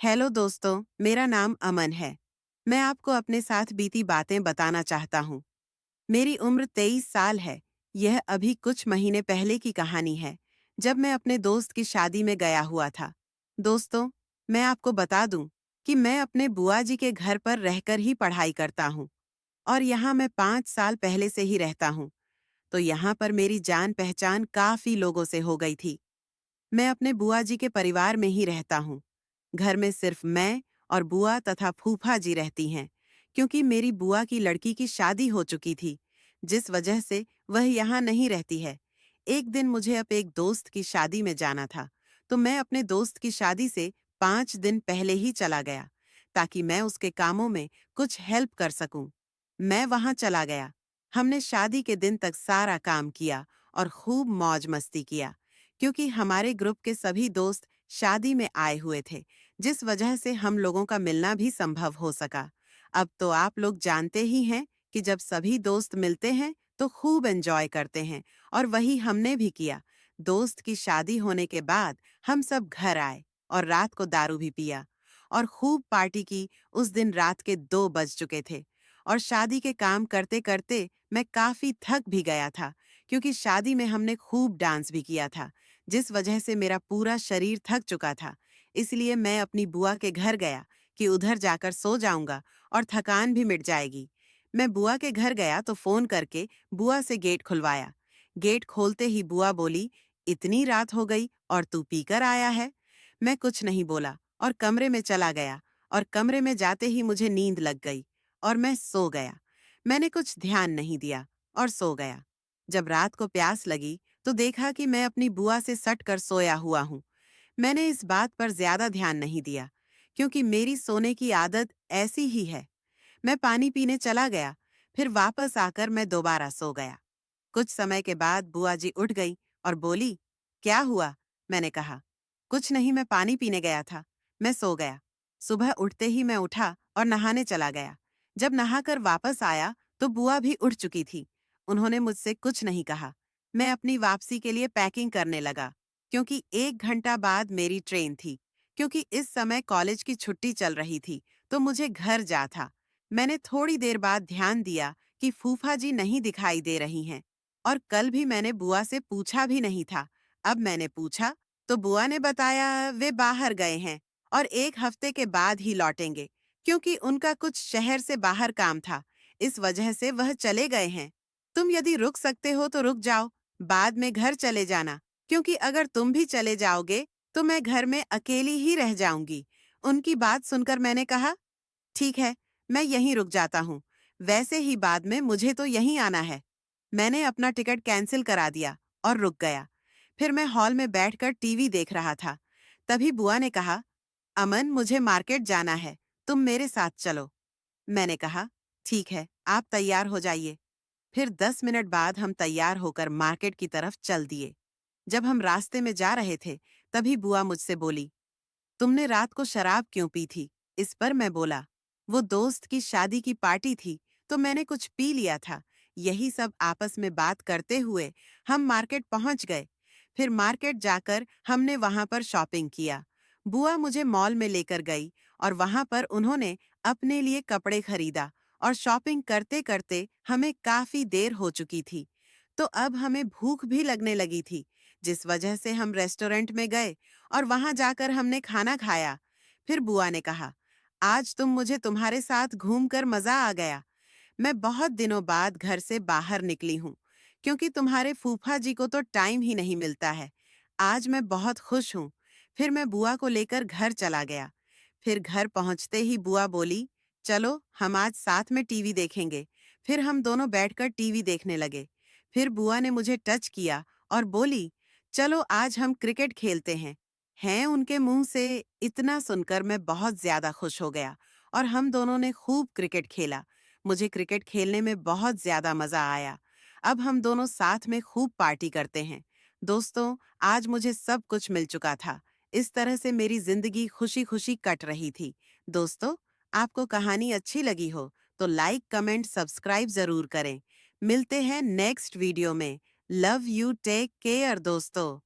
Hello दोस्तों, मेरा नाम अमन है। मैं आपको अपने साथ बीती बातें बताना चाहता हूँ। मेरी उम्र 23 साल है। यह अभी कुछ महीने पहले की कहानी है, जब मैं अपने दोस्त की शादी में गया हुआ था। दोस्तों, मैं आपको बता दूं कि मैं अपने बुआ जी के घर पर रहकर ही पढ़ाई करता हूँ और यहाँ मैं 5 साल पहले से ही रहता हूँ। तो यहाँ पर मेरी जान पहचान काफी लोगों से हो गई थी। मैं अपने बुआ जी के परिवार में ही रहता हूँ। घर में सिर्फ मैं और बुआ तथा फूफा जी रहती हैं, क्योंकि मेरी बुआ की लड़की की शादी हो चुकी थी, जिस वजह से वह यहाँ नहीं रहती है। एक दिन मुझे अब एक दोस्त की शादी में जाना था, तो मैं अपने दोस्त की शादी से 5 दिन पहले ही चला गया, ताकि मैं उसके कामों में कुछ हेल्प कर सकूं। मैं वहां चला गया। हमने शादी के दिन तक सारा काम किया और खूब मौज मस्ती किया, क्योंकि हमारे ग्रुप के सभी दोस्त शादी में आए हुए थे, जिस वजह से हम लोगों का मिलना भी संभव हो सका। अब तो आप लोग जानते ही हैं कि जब सभी दोस्त मिलते हैं तो खूब एंजॉय करते हैं, और वही हमने भी किया। दोस्त की शादी होने के बाद हम सब घर आए और रात को दारू भी पिया और खूब पार्टी की। उस दिन रात के 2 बज चुके थे और शादी के काम करते करते मैं काफी थक भी गया था, क्योंकि शादी में हमने खूब डांस भी किया था, जिस वजह से मेरा पूरा शरीर थक चुका था। इसलिए मैं अपनी बुआ के घर गया कि उधर जाकर सो जाऊंगा और थकान भी मिट जाएगी। मैं बुआ के घर गया तो फोन करके बुआ से गेट खुलवाया। गेट खोलते ही बुआ बोली, इतनी रात हो गई और तू पीकर आया है? मैं कुछ नहीं बोला और कमरे में चला गया, और कमरे में जाते ही मुझे नींद लग गई और मैं सो गया। मैंने कुछ ध्यान नहीं दिया और सो गया। जब रात को प्यास लगी तो देखा कि मैं अपनी बुआ से सट कर सोया हुआ हूँ। मैंने इस बात पर ज्यादा ध्यान नहीं दिया, क्योंकि मेरी सोने की आदत ऐसी ही है। मैं पानी पीने चला गया, फिर वापस आकर मैं दोबारा सो गया। कुछ समय के बाद बुआ जी उठ गई और बोली, क्या हुआ? मैंने कहा, कुछ नहीं, मैं पानी पीने गया था। मैं सो गया। सुबह उठते ही मैं उठा और नहाने चला गया। जब नहाकर वापस आया तो बुआ भी उठ चुकी थी। उन्होंने मुझसे कुछ नहीं कहा। मैं अपनी वापसी के लिए पैकिंग करने लगा, क्योंकि 1 घंटा बाद मेरी ट्रेन थी। क्योंकि इस समय कॉलेज की छुट्टी चल रही थी, तो मुझे घर जा था। मैंने थोड़ी देर बाद ध्यान दिया कि फूफा जी नहीं दिखाई दे रही हैं, और कल भी मैंने बुआ से पूछा भी नहीं था। अब मैंने पूछा तो बुआ ने बताया वे बाहर गए हैं और 1 हफ्ते के बाद ही लौटेंगे, क्योंकि उनका कुछ शहर से बाहर काम था। इस वजह से वह चले गए हैं। तुम यदि रुक सकते हो तो रुक जाओ, बाद में घर चले जाना, क्योंकि अगर तुम भी चले जाओगे तो मैं घर में अकेली ही रह जाऊंगी। उनकी बात सुनकर मैंने कहा, ठीक है, मैं यहीं रुक जाता हूँ। वैसे ही बाद में मुझे तो यहीं आना है। मैंने अपना टिकट कैंसिल करा दिया और रुक गया। फिर मैं हॉल में बैठकर टीवी देख रहा था। तभी बुआ ने कहा, अमन, मुझे मार्केट जाना है, तुम मेरे साथ चलो। मैंने कहा, ठीक है, आप तैयार हो जाइए। फिर 10 मिनट बाद हम तैयार होकर मार्केट की तरफ चल दिए। जब हम रास्ते में जा रहे थे, तभी बुआ मुझसे बोली, तुमने रात को शराब क्यों पी थी? इस पर मैं बोला, वो दोस्त की शादी की पार्टी थी, तो मैंने कुछ पी लिया था। यही सब आपस में बात करते हुए हम मार्केट पहुंच गए। फिर मार्केट जाकर हमने वहां पर शॉपिंग किया। बुआ मुझे मॉल में लेकर गई और वहां पर उन्होंने अपने लिए कपड़े खरीदा, और शॉपिंग करते करते हमें काफी देर हो चुकी थी। तो अब हमें भूख भी लगने लगी थी, जिस वजह से हम रेस्टोरेंट में गए और वहां जाकर हमने खाना खाया। फिर बुआ ने कहा, आज मुझे तुम्हारे साथ घूमकर मजा आ गया। मैं बहुत दिनों बाद घर से बाहर निकली हूँ, क्योंकि तुम्हारे फूफा जी को तो टाइम ही नहीं मिलता है। आज मैं बहुत खुश हूँ। फिर मैं बुआ को लेकर घर चला गया। फिर घर पहुंचते ही बुआ बोली, चलो हम आज साथ में टीवी देखेंगे। फिर हम दोनों बैठकर टीवी देखने लगे। फिर बुआ ने मुझे टच किया और बोली, चलो आज हम क्रिकेट खेलते हैं उनके मुंह से इतना सुनकर मैं बहुत ज्यादा खुश हो गया, और हम दोनों ने खूब क्रिकेट खेला। मुझे क्रिकेट खेलने में बहुत ज्यादा मजा आया। अब हम दोनों साथ में खूब पार्टी करते हैं। दोस्तों, आज मुझे सब कुछ मिल चुका था। इस तरह से मेरी जिंदगी खुशी खुशी कट रही थी। दोस्तों, आपको कहानी अच्छी लगी हो तो लाइक, कमेंट, सब्सक्राइब जरूर करें। मिलते हैं नेक्स्ट वीडियो में। लव यू, टेक केयर दोस्तों।